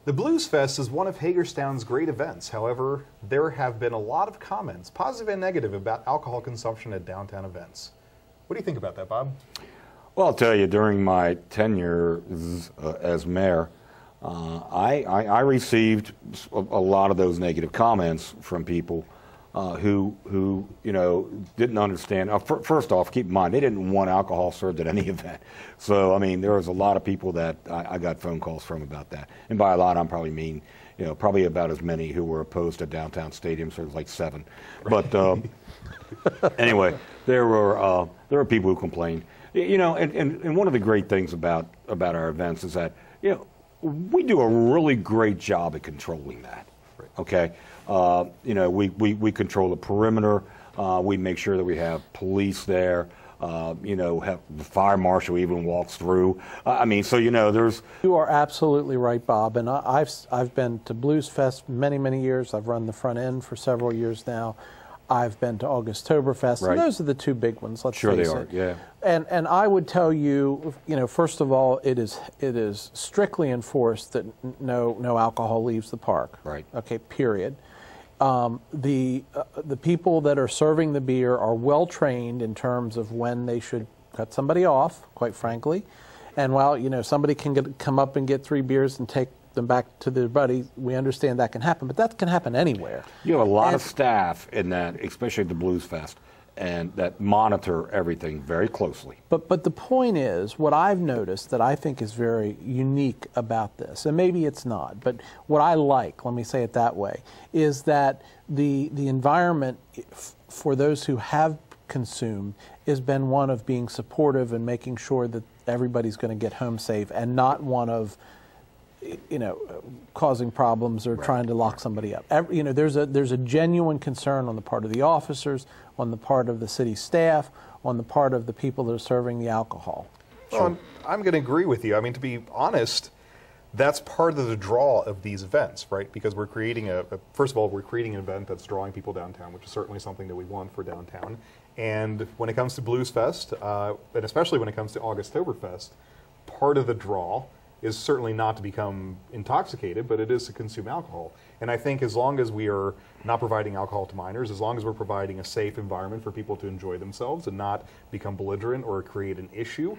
The Boozefest is one of Hagerstown's great events. However, there have been a lot of comments, positive and negative, about alcohol consumption at downtown events. What do you think about that, Bob? Well, I'll tell you, during my tenure as mayor, I received a lot of those negative comments from people who you know, didn't understand. First off, keep in mind, they didn't want alcohol served at any event. So, I mean, there was a lot of people that I got phone calls from about that. And by a lot, I'm probably mean, you know, probably about as many who were opposed to downtown stadiums. There was like 7. But anyway, there were people who complained. You know, and one of the great things about our events is that, you know, we do a really great job at controlling that. Right. Okay. You know, we control the perimeter. We make sure that we have police there. You know, have the fire marshal even walks through. I mean, so, you know, there's... You are absolutely right, Bob. And I've been to Boozefest many years. I've run the front end for several years now. I've been to August-Toberfest. Right. And those are the 2 big ones, let's face it. Sure they are, yeah. And I would tell you, you know, first of all, it is strictly enforced that no alcohol leaves the park. Right. Okay, period. The people that are serving the beer are well trained in terms of when they should cut somebody off, quite frankly. And while, you know, somebody can come up and get 3 beers and take them back to their buddy, we understand that can happen, but that can happen anywhere. You have a lot of staff in that, especially at the Boozefest, and that monitor everything very closely. But the point is, what I've noticed that I think is very unique about this, and maybe it's not, but what I like, let me say it that way, is that the environment for those who have consumed has been one of being supportive and making sure that everybody's going to get home safe, and not one of, you know, causing problems or trying to lock somebody up. You know, there's a genuine concern on the part of the officers, on the part of the city staff, on the part of the people that are serving the alcohol. Well, I'm going to agree with you. I mean, to be honest, that's part of the draw of these events, right? Because we're creating first of all, we're creating an event that's drawing people downtown, which is certainly something that we want for downtown. And when it comes to Boozefest, and especially when it comes to August-Toberfest, part of the draw is certainly not to become intoxicated, but it is to consume alcohol. And I think as long as we are not providing alcohol to minors, as long as we're providing a safe environment for people to enjoy themselves and not become belligerent or create an issue,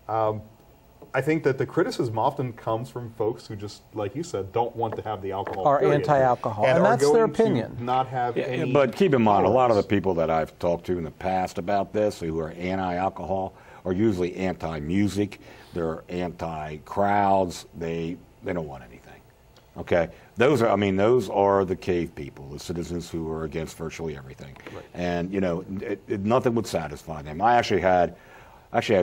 I think that the criticism often comes from folks who just, like you said, don't want to have the alcohol. Are anti-alcohol, and that's their opinion. Not have any. But keep in mind, a lot of the people that I've talked to in the past about this, who are anti-alcohol, are usually anti-music. They're anti-crowds. They don't want anything. Okay, those are the cave people, the citizens who are against virtually everything. Right. And you know, nothing would satisfy them. I actually had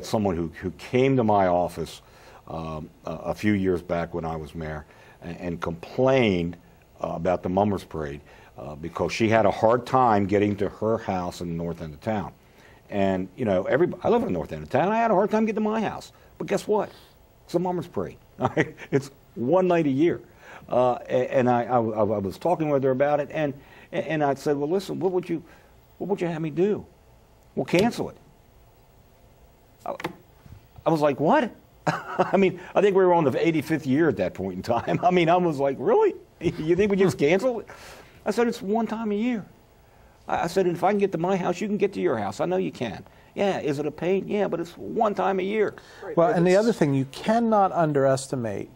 someone who came to my office a few years back when I was mayor and complained about the Mummers Parade because she had a hard time getting to her house in the north end of town. And you know, I live in the north end of town. I had a hard time getting to my house. But guess what? It's a Mummers Parade. It's one night a year. And I was talking with her about it, and I said, well, listen, what would you have me do? Well, cancel it. I was like, what? I mean, I think we were on the 85th year at that point in time. I mean, I was like, really? You think we just cancel it? I said, it's one time a year. I said, if I can get to my house, you can get to your house. I know you can. Yeah, is it a pain? Yeah, but it's one time a year. Well, and the other thing, you cannot underestimate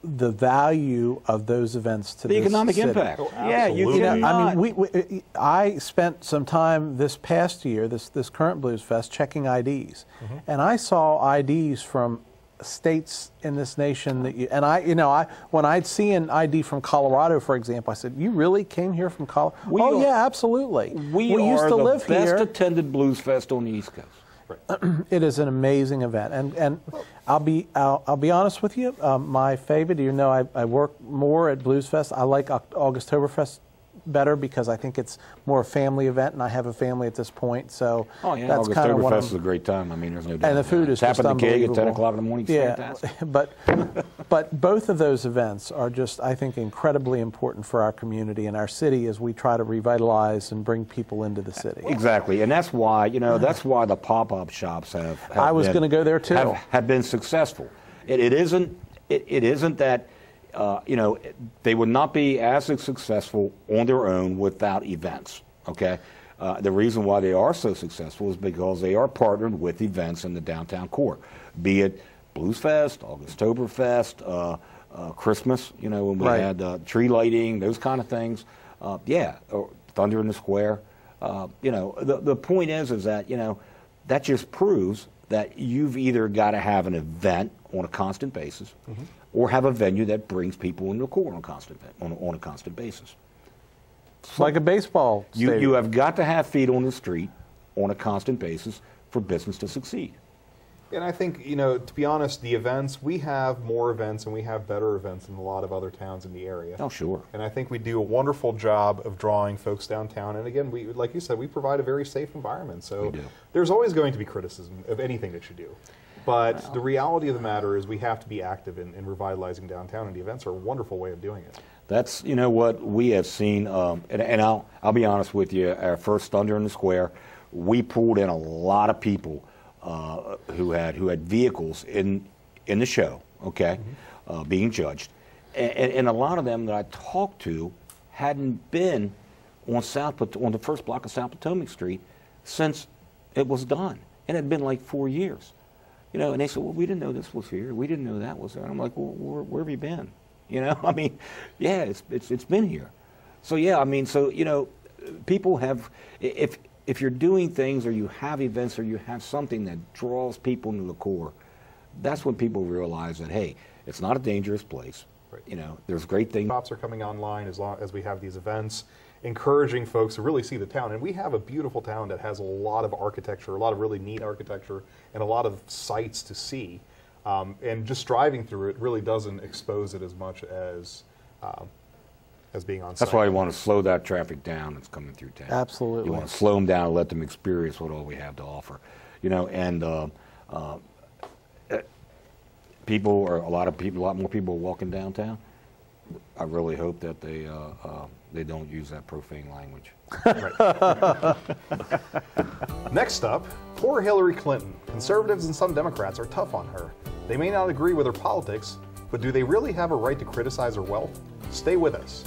the value of those events to the economic city. impact. Oh, yeah, you absolutely. I mean, I spent some time this past year, this current Boozefest, checking IDs, and I saw IDs from states in this nation that when I'd see an ID from Colorado, for example, I said, "You really came here from Colorado?" Yeah, absolutely. We used to live here. Best attended Boozefest on the East Coast. Right. It is an amazing event, and I'll be honest with you. My favorite, you know, I work more at Boozefest. I like August-Toberfest better because I think it's more a family event, and I have a family at this point. So that's kind of what August-Toberfest is a great time. I mean, there's no doubt. And the food is just unbelievable. Tapping the keg at 10 o'clock in the morning is fantastic. but both of those events are just, I think, incredibly important for our community and our city as we try to revitalize and bring people into the city. Exactly, and that's why, you know, that's why the pop-up shops have I was going to go there too. Have been successful. It isn't that. you know, they would not be as successful on their own without events, okay? The reason why they are so successful is because they are partnered with events in the downtown core, be it Boozefest, Augusttoberfest, Christmas, you know, when we had tree lighting, those kind of things. Yeah, or Thunder in the Square. You know, the point is that, you know, that just proves that you've either got to have an event on a constant basis, or have a venue that brings people into the core on a constant basis. It's like a baseball stadium. You have got to have feet on the street on a constant basis for business to succeed. And I think, you know, to be honest, the events, we have more events and we have better events than a lot of other towns in the area. Oh, sure. And I think we do a wonderful job of drawing folks downtown. And again, we, like you said, we provide a very safe environment. So there's always going to be criticism of anything that you do. But the reality of the matter is we have to be active in revitalizing downtown, and the events are a wonderful way of doing it. That's, you know, what we have seen, and I'll be honest with you, our first Thunder in the Square, we pulled in a lot of people who had vehicles in the show, okay, being judged, and a lot of them that I talked to hadn't been on the first block of South Potomac Street since it was done, and it had been like 4 years, you know. And they said, "Well, we didn't know this was here. We didn't know that was there." And I'm like, "Well, where have you been?" You know, I mean, yeah, it's been here. So yeah, I mean, so you know, people have if you're doing things, or you have events, or you have something that draws people into the core, that's when people realize that, hey, it's not a dangerous place. Right. You know, there's great things. Shops are coming online as long as we have these events, encouraging folks to really see the town. And we have a beautiful town that has a lot of architecture, a lot of really neat architecture, and a lot of sights to see. And just driving through it really doesn't expose it as much as being on site. That's why you want to slow that traffic down that's coming through town. Absolutely. You want to slow them down and let them experience what all we have to offer. You know, and a lot more people are walking downtown. I really hope that they don't use that profane language. Next up, poor Hillary Clinton. Conservatives and some Democrats are tough on her. They may not agree with her politics, but do they really have a right to criticize her wealth? Stay with us.